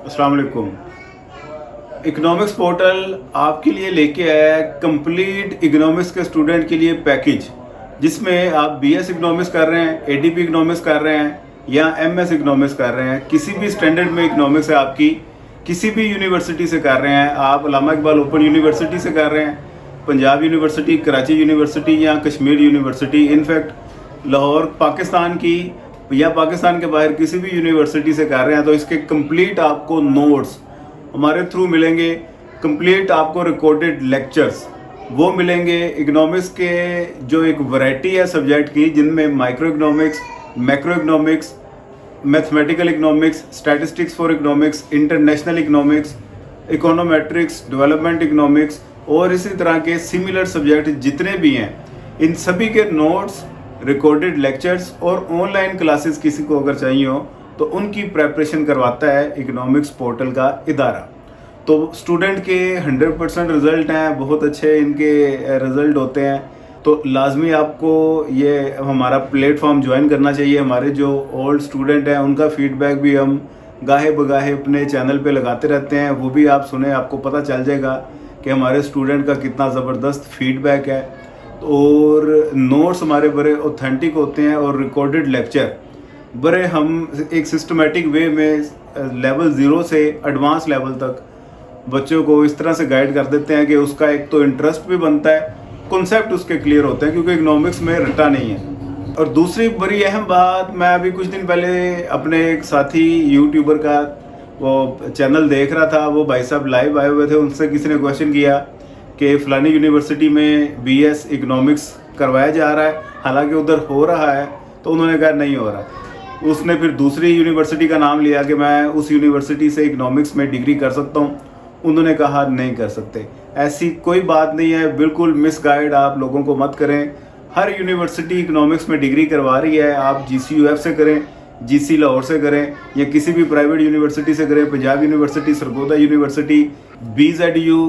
अस्सलाम वालेकुम। Economics portal आपके लिए लेके आया है कंप्लीट इकोनॉमिक्स के स्टूडेंट के लिए पैकेज, जिसमें आप बीएस इकोनॉमिक्स कर रहे हैं, एडीपी इकोनॉमिक्स कर रहे हैं या एमएस इकोनॉमिक्स कर रहे हैं, किसी भी स्टैंडर्ड में इकोनॉमिक्स है आपकी, किसी भी यूनिवर्सिटी से कर रहे हैं, आप अल्लामा इकबाल ओपन यूनिवर्सिटी से कर रहे हैं, पंजाब यूनिवर्सिटी, कराची यूनिवर्सिटी या कश्मीर यूनिवर्सिटी, इनफैक्ट लाहौर पाकिस्तान की या पाकिस्तान के बाहर किसी भी यूनिवर्सिटी से कर रहे हैं, तो इसके कंप्लीट आपको नोट्स हमारे थ्रू मिलेंगे। कंप्लीट आपको रिकॉर्डेड लेक्चर्स वो मिलेंगे। इकोनॉमिक्स के जो एक वैरायटी है सब्जेक्ट की, जिनमें micro economics, macro economics, mathematical economics, statistics for economics, international economics, econometrics, development economics और इसी तरह के सिमिलर सब्जेक्ट जितने भी हैं, इन सभी के नोट्स, रिकॉर्डेड लेक्चर्स और ऑनलाइन क्लासेस किसी को अगर चाहिए हो तो उनकी प्रेपरेशन करवाता है इकोनॉमिक्स पोर्टल का इदारा। तो स्टूडेंट के 100% रिज़ल्ट हैं, बहुत अच्छे इनके रिज़ल्ट होते हैं। तो लाजमी आपको ये हमारा प्लेटफॉर्म ज्वाइन करना चाहिए। हमारे जो ओल्ड स्टूडेंट हैं उनका फीडबैक भी हम गाहे बगाहे अपने चैनल पे लगाते रहते हैं, वो भी आप सुने, आपको पता चल जाएगा कि हमारे स्टूडेंट का कितना ज़बरदस्त फीडबैक है। और नोट्स हमारे बड़े ऑथेंटिक होते हैं और रिकॉर्डेड लेक्चर बड़े हम एक सिस्टमेटिक वे में लेवल 0 से एडवांस लेवल तक बच्चों को इस तरह से गाइड कर देते हैं कि उसका एक तो इंटरेस्ट भी बनता है, कॉन्सेप्ट उसके क्लियर होते हैं, क्योंकि इकोनॉमिक्स में रटा नहीं है। और दूसरी बड़ी अहम बात, मैं अभी कुछ दिन पहले अपने एक साथी यूट्यूबर का वो चैनल देख रहा था, वो भाई साहब लाइव आए हुए थे, उनसे किसी ने क्वेश्चन किया कि फ़लानी यूनिवर्सिटी में बीएस इकोनॉमिक्स करवाया जा रहा है, हालांकि उधर हो रहा है, तो उन्होंने कहा नहीं हो रहा। उसने फिर दूसरी यूनिवर्सिटी का नाम लिया कि मैं उस यूनिवर्सिटी से इकोनॉमिक्स में डिग्री कर सकता हूँ, उन्होंने कहा नहीं कर सकते। ऐसी कोई बात नहीं है, बिल्कुल मिसगाइड आप लोगों को मत करें। हर यूनिवर्सिटी इकोनॉमिक्स में डिग्री करवा रही है। आप GCUF से करें, GC लाहौर से करें या किसी भी प्राइवेट यूनिवर्सिटी से करें, Punjab university, Sargodha university, BZU,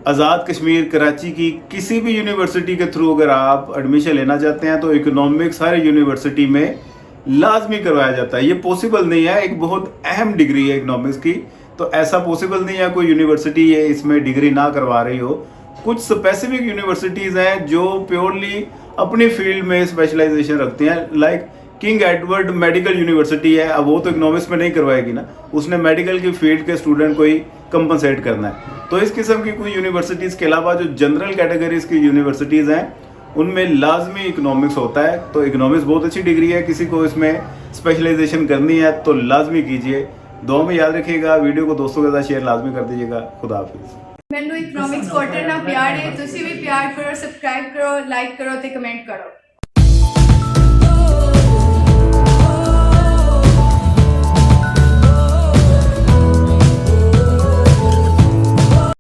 Azad Kashmir, Karachi की किसी भी यूनिवर्सिटी के थ्रू अगर आप एडमिशन लेना चाहते हैं तो इकोनॉमिक्स हर यूनिवर्सिटी में लाजमी करवाया जाता है। ये पॉसिबल नहीं है, एक बहुत अहम डिग्री है इकोनॉमिक्स की, तो ऐसा पॉसिबल नहीं है कोई यूनिवर्सिटी ये इसमें डिग्री ना करवा रही हो। कुछ स्पेसिफिक यूनिवर्सिटीज़ हैं जो प्योरली अपनी फील्ड में स्पेशलाइजेशन रखती हैं, like king Edward medical university है। अब वो तो इकोनॉमिक्स में नहीं करवाएगी ना, उसने मेडिकल की फील्ड के स्टूडेंट को ही कंपनसेट करना है। तो इस किस्म की कोई यूनिवर्सिटीज़ के अलावा जो जनरल कैटेगरीज की यूनिवर्सिटीज़ हैं उनमें लाजमी इकोनॉमिक्स होता है। तो इकोनॉमिक्स बहुत अच्छी डिग्री है, किसी को इसमें स्पेशलाइजेशन करनी है तो लाजमी कीजिए। दुआ में याद रखिएगा, वीडियो को दोस्तों के साथ शेयर लाजमी कर दीजिएगा। खुदा हाफिज़। ਮੈਨੂੰ ਇਕਨੋਮਿਕਸ ਕੁਆਟਰ ਨਾਲ ਪਿਆਰ ਹੈ, ਤੁਸੀਂ ਵੀ ਪਿਆਰ ਕਰੋ, ਸਬਸਕ੍ਰਾਈਬ ਕਰੋ, ਲਾਈਕ ਕਰੋ ਤੇ ਕਮੈਂਟ ਕਰੋ।